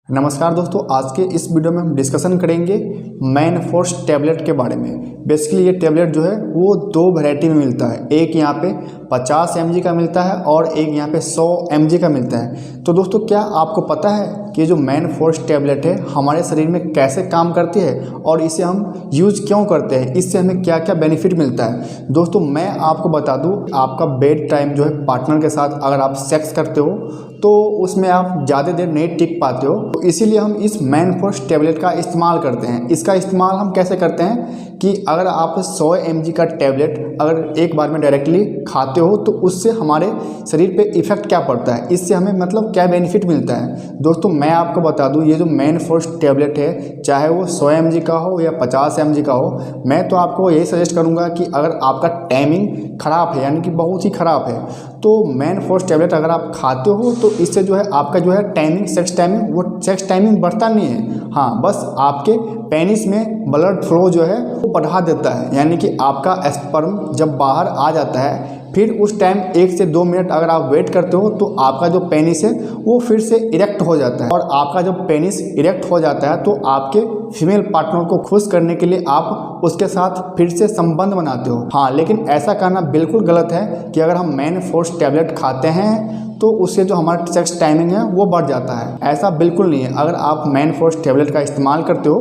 नमस्कार दोस्तों, आज के इस वीडियो में हम डिस्कशन करेंगे मैनफोर्स टैबलेट के बारे में। बेसिकली ये टैबलेट जो है वो दो वैरायटी में मिलता है। एक यहाँ पे 50 mg का मिलता है और एक यहाँ पे 100 mg का मिलता है। तो दोस्तों, क्या आपको पता है कि ये जो मैनफोर्स टैबलेट है हमारे शरीर में कैसे काम करती है और इसे हम यूज क्यों करते हैं, इससे हमें क्या क्या बेनिफिट मिलता है। दोस्तों, मैं आपको बता दूँ, आपका बेड टाइम जो है पार्टनर के साथ अगर आप सेक्स करते हो तो उसमें आप ज़्यादा देर नहीं टिक पाते हो, तो इसीलिए हम इस मैनफोर्स टैबलेट का इस्तेमाल करते हैं। इसका इस्तेमाल हम कैसे करते हैं कि अगर आप 100 mg का टैबलेट अगर एक बार में डायरेक्टली खाते हो तो उससे हमारे शरीर पे इफ़ेक्ट क्या पड़ता है, इससे हमें मतलब क्या बेनिफिट मिलता है। दोस्तों, मैं आपको बता दूं, ये जो मैनफोर्स टैबलेट है चाहे वो 100 mg का हो या 50 mg का हो, मैं तो आपको यही सजेस्ट करूँगा कि अगर आपका टाइमिंग ख़राब है यानी कि बहुत ही ख़राब है तो मैनफोर्स टैबलेट अगर आप खाते हो तो इससे जो है आपका जो है टाइमिंग, सेक्स टाइमिंग बढ़ता नहीं है। हाँ, बस आपके पेनिस में ब्लड फ्लो जो है वो बढ़ा देता है, यानी कि आपका स्पर्म जब बाहर आ जाता है फिर उस टाइम 1 से 2 मिनट अगर आप वेट करते हो तो आपका जो पेनिस है वो फिर से इरेक्ट हो जाता है। और आपका जब पेनिस इरेक्ट हो जाता है तो आपके फीमेल पार्टनर को खुश करने के लिए आप उसके साथ फिर से संबंध बनाते हो। हाँ, लेकिन ऐसा करना बिल्कुल गलत है कि अगर हम मैनफोर्स टैबलेट खाते हैं तो उससे जो हमारा सेक्स टाइमिंग है वो बढ़ जाता है। ऐसा बिल्कुल नहीं है। अगर आप मैनफोर्स टैबलेट का इस्तेमाल करते हो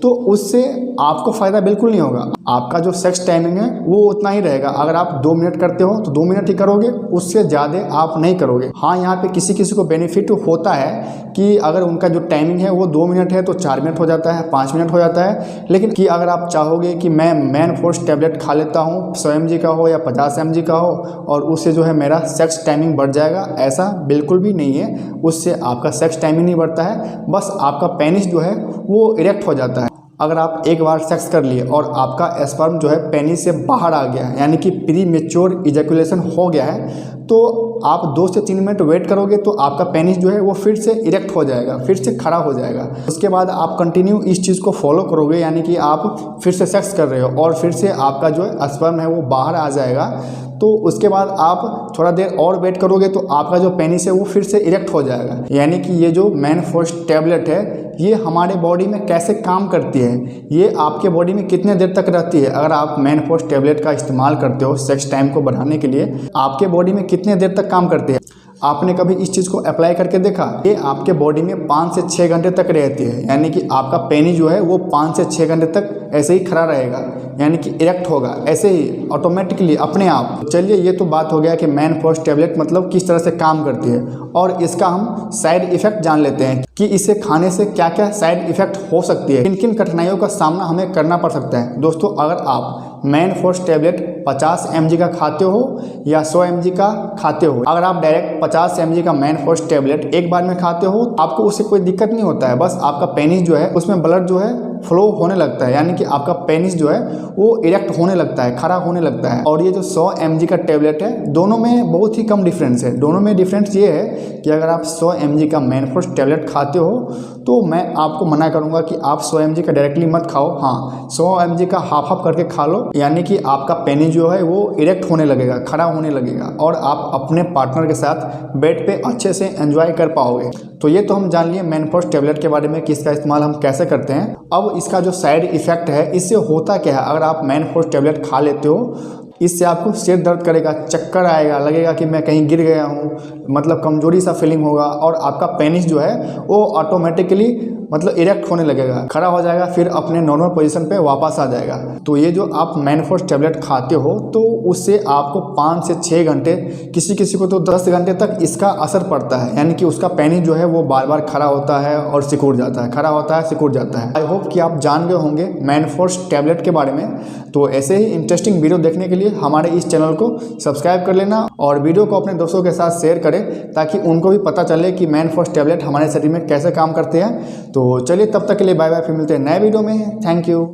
तो उससे आपको फ़ायदा बिल्कुल नहीं होगा। आपका जो सेक्स टाइमिंग है वो उतना ही रहेगा। अगर आप 2 मिनट करते हो तो 2 मिनट ही करोगे, उससे ज़्यादा आप नहीं करोगे। हाँ, यहाँ पे किसी किसी को बेनिफिट होता है कि अगर उनका जो टाइमिंग है वो 2 मिनट है तो 4 मिनट हो जाता है, 5 मिनट हो जाता है। लेकिन कि अगर आप चाहोगे कि मैं मैनफोर्स टैबलेट खा लेता हूँ, 100 mg का हो या 50 mg का हो, और उससे जो है मेरा सेक्स टाइमिंग बढ़ जाएगा, ऐसा बिल्कुल भी नहीं है। उससे आपका सेक्स टाइमिंग नहीं बढ़ता है, बस आपका पेनिस जो है वो इरेक्ट हो जाता है। अगर आप एक बार सेक्स कर लिए और आपका स्पर्म जो है पेनिस से बाहर आ गया है यानी कि प्री मैच्योर इजैकुलेशन हो गया है, तो आप 2 से 3 मिनट वेट करोगे तो आपका पेनिस जो है वो फिर से इरेक्ट हो जाएगा, फिर से खड़ा हो जाएगा। उसके बाद आप कंटिन्यू इस चीज़ को फॉलो करोगे, यानी कि आप फिर से सेक्स कर रहे हो और फिर से आपका जो है स्पर्म है वो बाहर आ जाएगा। तो उसके बाद आप थोड़ा देर और वेट करोगे तो आपका जो पेनिस है वो फिर से इरेक्ट हो जाएगा। यानी कि ये जो मैनफोर्स टैबलेट है ये हमारे बॉडी में कैसे काम करती है, ये आपके बॉडी में कितने देर तक रहती है। अगर आप मैनफोर्स टैबलेट का इस्तेमाल करते हो सेक्स टाइम को बढ़ाने के लिए, आपके बॉडी में कितने देर तक काम करती है। आपने कभी इस चीज़ को अप्लाई करके देखा? ये आपके बॉडी में 5 से 6 घंटे तक रहती है, यानी कि आपका पेनिस जो है वो 5 से 6 घंटे तक ऐसे ही खड़ा रहेगा, यानी कि इरेक्ट होगा ऐसे ही ऑटोमेटिकली अपने आप। चलिए, ये तो बात हो गया कि मैनफोर्स टैबलेट मतलब किस तरह से काम करती है, और इसका हम साइड इफ़ेक्ट जान लेते हैं कि इसे खाने से क्या क्या साइड इफ़ेक्ट हो सकती है, किन किन कठिनाइयों का सामना हमें करना पड़ सकता है। दोस्तों, अगर आप मैनफोर्स टैबलेट 50 mg का खाते हो या 100 mg का खाते हो, अगर आप डायरेक्ट 50 mg का मैनफोर्स टैबलेट एक बार में खाते हो आपको उससे कोई दिक्कत नहीं होता है। बस आपका पेनिस जो है उसमें ब्लड जो है फ्लो होने लगता है, यानी कि आपका पेनिस जो है वो इरेक्ट होने लगता है, खड़ा होने लगता है। और ये जो 100 mg का टैबलेट है, दोनों में बहुत ही कम डिफरेंस है। दोनों में डिफरेंस ये है कि अगर आप 100 mg का मैनफोर्स टैबलेट खाते हो तो मैं आपको मना करूंगा कि आप 100 mg का डायरेक्टली मत खाओ। हाँ, 100 mg का हाफ करके खा लो, यानी कि आपका पेनिस जो है वो इरेक्ट होने लगेगा, खड़ा होने लगेगा, और आप अपने पार्टनर के साथ बेड पे अच्छे से एंजॉय कर पाओगे। तो ये तो हम जान लिए मैनफोर्स टैबलेट के बारे में कि इसका इस्तेमाल हम कैसे करते हैं। अब इसका जो साइड इफ़ेक्ट है, इससे होता क्या है। अगर आप मैनफोर्स टैबलेट खा लेते हो, इससे आपको सिर दर्द करेगा, चक्कर आएगा, लगेगा कि मैं कहीं गिर गया हूँ, मतलब कमजोरी सा फीलिंग होगा, और आपका पेनिस जो है वो ऑटोमेटिकली मतलब इरेक्ट होने लगेगा, खड़ा हो जाएगा, फिर अपने नॉर्मल पोजीशन पे वापस आ जाएगा। तो ये जो आप मैनफोर्स टैबलेट खाते हो तो उससे आपको 5 से 6 घंटे, किसी किसी को तो 10 घंटे तक इसका असर पड़ता है, यानी कि उसका पेनिस जो है वो बार बार खड़ा होता है और सिकुड़ जाता है, खड़ा होता है, सिकुड़ जाता है। आई होप कि आप जान गए होंगे मैनफोर्स टैबलेट के बारे में। तो ऐसे ही इंटरेस्टिंग वीडियो देखने के लिए हमारे इस चैनल को सब्सक्राइब कर लेना और वीडियो को अपने दोस्तों के साथ शेयर करें ताकि उनको भी पता चले कि मैनफोर्स टैबलेट हमारे शरीर में कैसे काम करते हैं। तो चलिए, तब तक के लिए बाय बाय, फिर मिलते हैं नए वीडियो में। Thank you.